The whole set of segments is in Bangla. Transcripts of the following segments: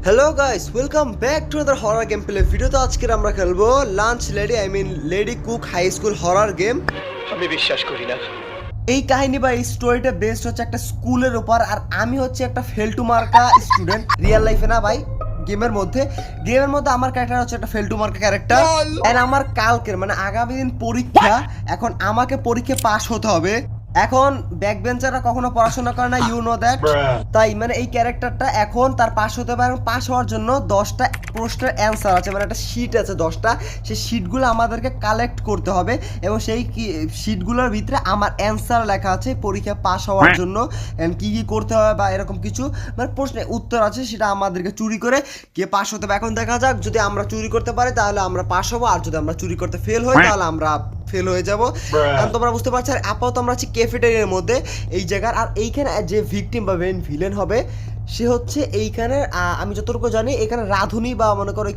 Hello guys, welcome back to other horror game play video. তো আজকে আমরা খেলবো lunch lady lady cook high school horror game. আমি বিশ্বাস করি না। এই কাহিনী বা এই স্টোরিটা বেস্ট হচ্ছে একটা স্কুলের উপর, আর আমি হচ্ছে একটা ফেলটু মার্কা স্টুডেন্ট রিয়েল লাইফে না ভাই, গেমের মধ্যে আমার ক্যারেক্টার হচ্ছে একটা ফেলটু মার্কা ক্যারেক্টার। এন্ড আমার কালকের মানে আগামী দিন পরীক্ষা, এখন আমাকে পরীক্ষা পাস হতে হবে। এখন ব্যাক বেঞ্চাররা কখনো পড়াশোনা করে না, ইউ নো দ্যাট। তাই মানে এই ক্যারেক্টারটা এখন তার পাস হতে পারে, এবং পাস হওয়ার জন্য 10টা প্রশ্নের অ্যান্সার আছে, মানে একটা শিট আছে 10টা। সেই শিটগুলো আমাদেরকে কালেক্ট করতে হবে, এবং সেই শিটগুলোর ভিতরে আমার অ্যান্সার লেখা আছে পরীক্ষা পাস হওয়ার জন্য, এন্ড কি কি করতে হবে বা এরকম কিছু মানে প্রশ্নের উত্তর আছে, সেটা আমাদেরকে চুরি করে কে পাস হতে হবে। এখন দেখা যাক, যদি আমরা চুরি করতে পারি তাহলে আমরা পাস হবো, আর যদি আমরা চুরি করতে ফেল হই তাহলে আমরা ফেল হয়ে যাবো। তোমরা বুঝতে পারছো। আর আপাতত আমরা আছি ক্যাফেটেরিয়ার মধ্যে এই জায়গার, আর এইখানে যে ভিকটিম বা মেন ভিলেন হবে সে হচ্ছে এইখানে, আমি যতটুকু জানি এখানে রাঁধুনি বা মনে করো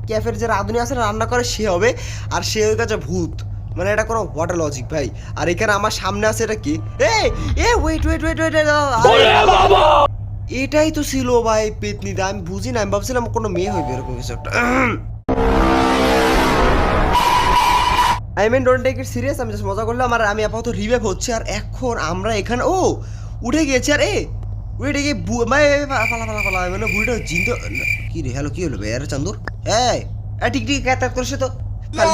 ক্যাফের যে রাঁধুনি আছে রান্না করে সে হবে, আর সে হয়ে গেছে ভূত। মানে এটা কোনো ওয়াটার লজিক ভাই। আর এখানে আমার সামনে আছে এটা কি, ওয়েট, এটাই তো ছিল ভাই পেতনিদা। আমি বুঝি না, আমি ভাবছিলাম কোনো মেয়ে হইবে এরকম কিছু একটা। ডোন্ট টেক ইট সিরিয়াস, আমি জাস্ট মজা করলাম। আর আমি আপাতত রিভাইভ হচ্ছে, আর এখন আমরা এখানে উঠে গিয়েছি। আর ওইটা কি ফালা মানে বুড়িটা চিন্তা কি রে? হ্যালো, কি হলো ভাই? আরে চান্দুর টিকটিকি ক্যাত করছে তো,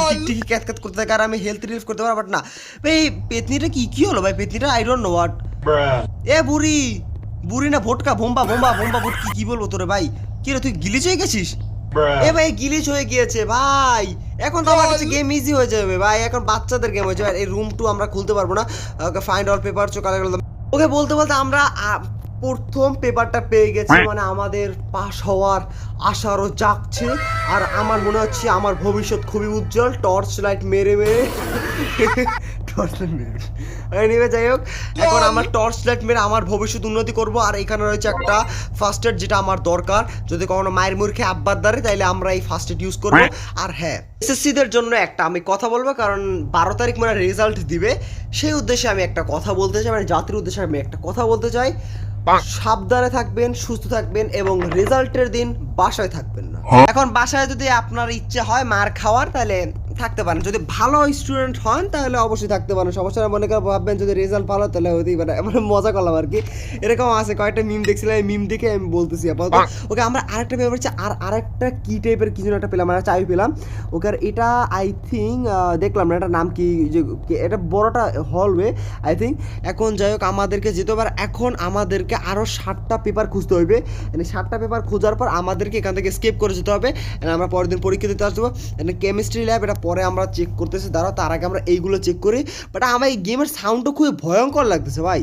টিকটিকি ক্যাত করতে থাকে, আর আমি হেলথ রিলিফ করতে পারবো, বাট না ভাই পেতনিটা কি হলো ভাই? পেতনিটা আই ডোন্ট নো হোয়াট। বুড়ি না ভোটকা বোম্বা ভোট, কি বলবো তোরে ভাই? কি রে, তুই গিলিচ হয়ে গেছিস? ভাই গিলিচ হয়ে গিয়েছে ভাই। এখন তো আমার কাছে গেম ইজি হয়ে যাবে ভাই, এখন বাচ্চাদের গেম হয়েছে। এই রুম 2 আমরা খুলতে পারবো না। ওকে ফাইন্ড অল পেপার ওকে বলতে আমরা প্রথম পেপারটা পেয়ে গেছি, মানে আমাদের পাস হওয়ার আশা আরো জাগছে। আর আমার মনে হচ্ছে আমার ভবিষ্যৎ খুবই উজ্জ্বল, টর্চ লাইট মেরে যাই হোক, এখন আমার টর্চ লাইট মেরে আমার ভবিষ্যৎ উন্নতি করব। আর এখানে রয়েছে একটা ফার্স্ট এড, যেটা আমার দরকার যদি কখনো মায়ের মুখে আব্বার দ্বারে, তাইলে আমরা এই ফার্স্ট এড ইউজ করবো। আর হ্যাঁ, এসএসসি দের জন্য একটা আমি কথা বলবো, কারণ 12 তারিখ মানে রেজাল্ট দিবে, সেই উদ্দেশ্যে আমি একটা কথা বলতে চাই, মানে জাতির উদ্দেশ্যে আমি একটা কথা বলতে চাই। সাবধানে থাকবেন, সুস্থ থাকবেন, এবং রেজাল্টের দিন বাসায় থাকবেন না। এখন বাসায় যদি আপনার ইচ্ছে হয় মার খাওয়ার, তাহলে থাকতে পারেন। যদি ভালো স্টুডেন্ট হন তাহলে অবশ্যই থাকতে পারেন, সমস্যা না। মনে করে ভাববেন যদি রেজাল্ট ভালো তাহলে হতেই পারে, মানে মজা করলাম আর কি। এরকম আছে কয়েকটা মিম দেখছিলাম, এই মিম দেখে আমি বলতেছি আপাতত। ওকে, আমরা আরেকটা পেপার হচ্ছে আরেকটা কি টাইপের কিছু একটা পেলাম, আমরা চাবি পেলাম। ওকে, আর এটা আই থিঙ্ক দেখলাম না এটার নাম কি, যে এটা বড়টা হলওয়ে আই থিঙ্ক। এখন যাই হোক, আমাদেরকে যেতে পারে। এখন আমাদেরকে আরও 7টা পেপার খুঁজতে হবে, মানে 7টা পেপার খোঁজার পর আমাদেরকে এখান থেকে স্কেপ করে যেতে হবে। আমরা পরের দিন পরীক্ষা দিতে আসবো। কেমিস্ট্রি ল্যাব, এটা পরে আমরা চেক করতেছি, দাঁড়াও তার আগে আমরা এইগুলো চেক করি। বাট আমার এই গেমের সাউন্ডটা খুবই ভয়ঙ্কর লাগতেছে ভাই।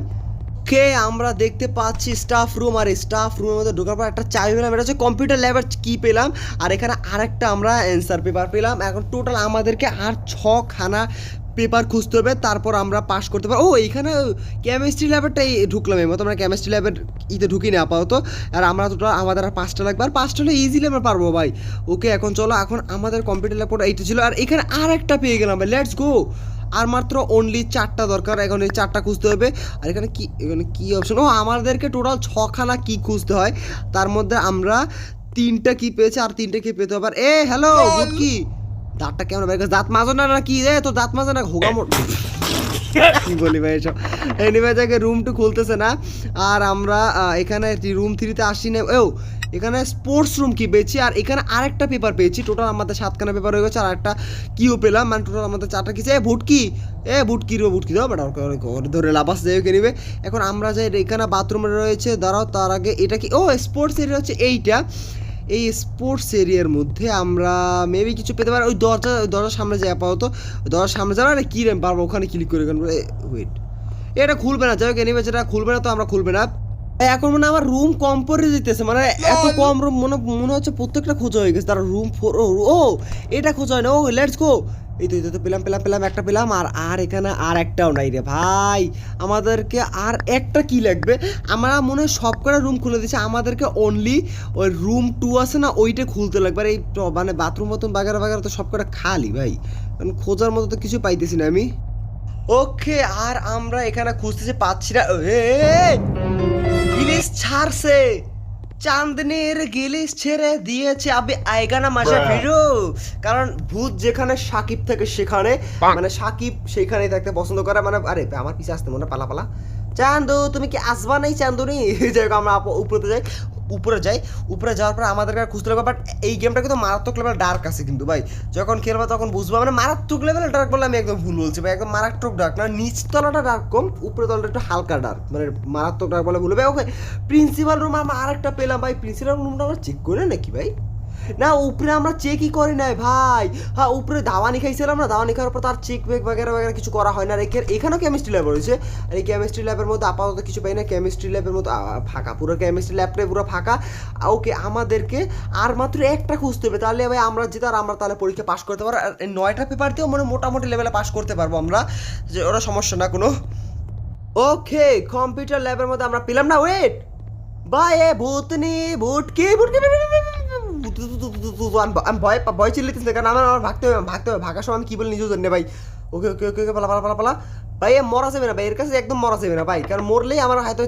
কে আমরা দেখতে পাচ্ছি স্টাফ রুম, আর এই স্টাফ রুমের মধ্যে ঢোকার পর একটা চাবি পেলাম, এটা হচ্ছে কম্পিউটার ল্যাবের কি পেলাম। আর এখানে আরেকটা আমরা অ্যান্সার পেপার পেলাম। এখন টোটাল আমাদেরকে আর 6খানা পেপার খুঁজতে হবে, তারপর আমরা পাস করতে পারবো। এইখানে কেমিস্ট্রি ল্যাবেরটাই ঢুকলাম, এই মতো আমরা কেমিস্ট্রি ল্যাবের ঢুকি না আপাতত। আর আমরা টোটাল আমাদের আর 5টা লাগবে, আর 5টা হলে ইজিলি আমরা পারবো ভাই। ওকে, এখন চলো, এখন আমাদের কম্পিউটার ল্যাবটা এইটা ছিল, আর এখানে আর একটা পেয়ে গেলাম ভাই। Let's go. আর মাত্র অনলি 4টা দরকার, এখন এই 4টা খুঁজতে হবে। আর এখানে কি অপশন, আমাদেরকে টোটাল 6খানা কি খুঁজতে হয়, তার মধ্যে আমরা 3টা কি পেয়েছি, আর 3টে কি পেতে হবে। হ্যালো গুড কি দাঁতটা কেমন ভাই? দাঁত মাজো না কি রে? তো দাঁত মাজো না হোগামোট কি বলি ভাই এসব। এনিওয়ে দেখে রুম 2 খুলতেছে না, আর আমরা এখানে রুম 3-তে আসি না। এখানে স্পোর্টস রুম কি পেয়েছি, আর এখানে আরেকটা পেপার পেয়েছি। টোটাল আমাদের 7খানা পেপার হয়ে গেছে, আর একটা কিও পেলাম, মানে টোটাল আমাদের 4টা কিছু। ভুটকি দাও বেটা, ধরে লাভাস যাই হোক নিবে। এখন আমরা যাই, এখানে বাথরুমে রয়েছে, দাঁড়াও তার আগে এটা কি, স্পোর্টস এরিয়া হচ্ছে এইটা। এই স্পোর্টস এরিয়ার মধ্যে আমরা মেবি কিছু পেতে পারি। ওই দরজার সামনে যাই আপাতত, দরজার সামনে যাবো। আরে কি রে পারবো, ওখানে ক্লিক করে ওয়েট, এটা খুলবে না। যাই হোক এনিওয়ে, যেটা খুলবে না তো আমরা খুলবে না। এখন মানে আমার রুম কম পড়ে যেতেছে, মানে এত কম রুম, মনে হচ্ছে প্রত্যেকটা খোঁজা হয়ে গেছে। তার রুম 4, এটা খোঁজা হয় না। Let's go. এই তো পেলাম একটা পেলাম, আর এখানে আর একটাও নাই রে ভাই। আমাদেরকে আর একটা কি লাগবে? আমরা মনে হয় সব কটা রুম খুলে দিচ্ছে, আমাদেরকে অনলি ওই রুম 2 আছে না, ওইটা খুলতে লাগবে। আর এই মানে বাথরুম মতন বাগারা তো সব কটা খালি ভাই, কারণ খোঁজার মতো তো কিছু পাইতেছি না আমি। ওকে, আর আমরা এখানে খুঁজতেছি, পাচ্ছি না। প্লিজ ছাড়ছে চাঁদনের গিলিস ছেড়ে দিয়েছে আবে আয়েগা না মাসা ফিরো, কারণ ভূত যেখানে সাকিব থাকে সেখানে, মানে সাকিব সেইখানেই থাকতে পছন্দ করে। মানে আরে আমার পিছে আসতে মনে পালা পালা, চান্দু তুমি কি আসবা নাই চান্দুনি? যাই হোক আমরা উপরে যাই, উপরে যাওয়ার পর আমাদের খুঁজতে লাগবে। বাট এই গেমটা কিন্তু মারাত্মক লেভেল ডার্ক আছে কিন্তু ভাই, যখন খেলবা তখন বুঝবা। মানে মারাত্মক লেভেলে ডার্ক বলে আমি একদম ভুল বলছি ভাই, একদম মারাত্মক ডার্ক না, নিচতলাটা ডার্ক কম, উপরে তলাটা একটু হালকা ডার্ক, মানে মারাত্মক ডার্ক বলে ভুলবে। ওকে প্রিন্সিপাল রুম আমরা আরেকটা পেলাম ভাই, প্রিন্সিপাল রুমটা আমরা চেক করে নাকি ভাই? না উপরে আমরা চেকই করি নাই ভাই। হ্যাঁ উপরে দাওয়ানি খাইছিলাম না, দাওয়ানি খাওয়ার পর তার চেক বেক বাগেরা বাগেরা কিছু করা হয় না। এখানেও কেমিস্ট্রি ল্যাব রয়েছে, আর এই কেমিস্ট্রি ল্যাবের মধ্যে আপাতত কিছু পাই না। কেমিস্ট্রি ল্যাবের মধ্যে ফাঁকা, পুরো কেমিস্ট্রি ল্যাবটাই পুরো ফাঁকা। ওকে আমাদেরকে আর মাত্র একটা খুঁজতে হবে, তাহলে ভাই আমরা যেটা আর আমরা তাহলে পরীক্ষা পাস করতে পারবো। আর 9টা পেপার দিয়েও মানে মোটামুটি লেভেলে পাস করতে পারবো আমরা, যে ওরা সমস্যা না কোনো। ওকে কম্পিউটার ল্যাবের মধ্যে আমরা পেলাম না, ওয়েট ভাই এ ভূতনি ভূতকি আমি ভয় চিল্লিতেছি না, কারণ আমার ভাগতে হবে ভাগার সময় আমি কি বলি নিজেও জানি না ভাই। ওকে ওকে ওকে পালা পালা পালা পালা ভাই, এ মরা যাবে না ভাই, এর কাছে একদম মরা যাবে না ভাই, কারণ মরলেই আমার হয়তো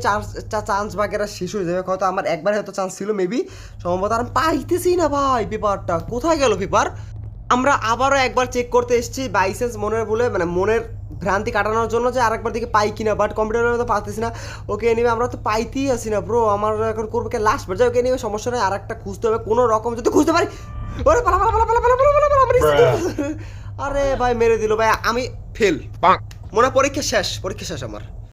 চান্স বাগেরা শেষ হয়ে যাবে। হয়তো আমার একবার হয়তো চান্স ছিল মেবি, সম্ভবত আর আমি পাইতেছি না ভাই। পেপারটা কোথায় গেল পেপার? আমরা আবারও একবার চেক করতে এসেছি বাই চান্স মনের বলে, মানে মনের ভ্রান্তি কাটানোর জন্য, যে আরেকবার দিকে পাই কিনা, বাট কম্পিউটারের তো পাচ্ছি না। ওকে এনিবে আমরা তো পাইতেই আসি না ব্রো, আমার এখন করবো কে লাস্ট বার যাই। ওকে এনিবে সমস্যা নেই, আরেকটা খুঁজতে হবে কোনো রকম, যদি খুঁজতে পারি। ওরে পালা পালা পালা পালা পালা পালা পালা পালা আমার আরে ভাই মেরে দিল ভাই, আমি ফেল মনে, পরীক্ষা শেষ আমার।